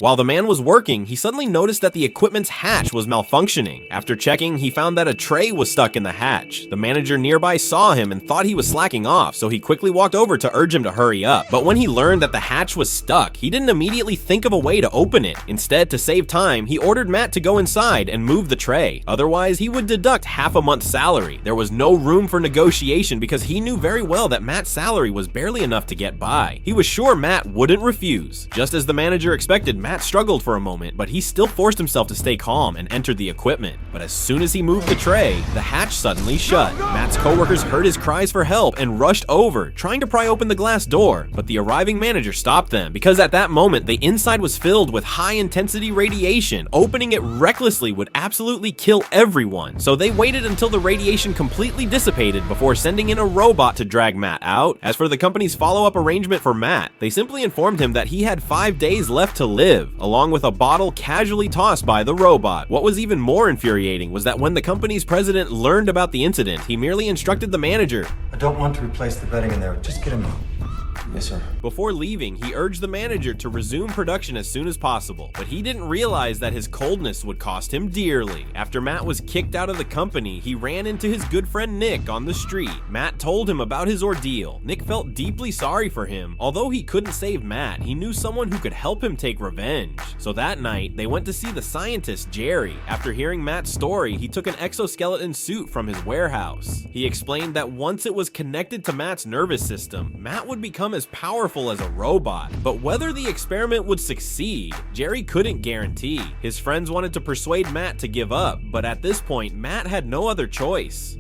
While the man was working, he suddenly noticed that the equipment's hatch was malfunctioning. After checking, he found that a tray was stuck in the hatch. The manager nearby saw him and thought he was slacking off, so he quickly walked over to urge him to hurry up. But when he learned that the hatch was stuck, he didn't immediately think of a way to open it. Instead, to save time, he ordered Matt to go inside and move the tray. Otherwise, he would deduct half a month's salary. There was no room for negotiation because he knew very well that Matt's salary was barely enough to get by. He was sure Matt wouldn't refuse. Just as the manager expected, Matt struggled for a moment, but he still forced himself to stay calm and entered the equipment. But as soon as he moved the tray, the hatch suddenly shut. Matt's coworkers heard his cries for help and rushed over, trying to pry open the glass door, but the arriving manager stopped them because at that moment, the inside was filled with high-intensity radiation. Opening it recklessly would absolutely kill everyone, so they waited until the radiation completely dissipated before sending in a robot to drag Matt out. As for the company's follow-up arrangement for Matt, they simply informed him that he had 5 days left to live, along with a bottle casually tossed by the robot. What was even more infuriating was that when the company's president learned about the incident, he merely instructed the manager, I don't want to replace the bedding in there. Just get him out. Yes, sir. Before leaving, he urged the manager to resume production as soon as possible, but he didn't realize that his coldness would cost him dearly. After Matt was kicked out of the company, he ran into his good friend Nick on the street. Matt told him about his ordeal. Nick felt deeply sorry for him. Although he couldn't save Matt, he knew someone who could help him take revenge. So that night, they went to see the scientist Jerry. After hearing Matt's story, he took an exoskeleton suit from his warehouse. He explained that once it was connected to Matt's nervous system, Matt would become as powerful as a robot. But whether the experiment would succeed, Jerry couldn't guarantee. His friends wanted to persuade Matt to give up, but at this point, Matt had no other choice.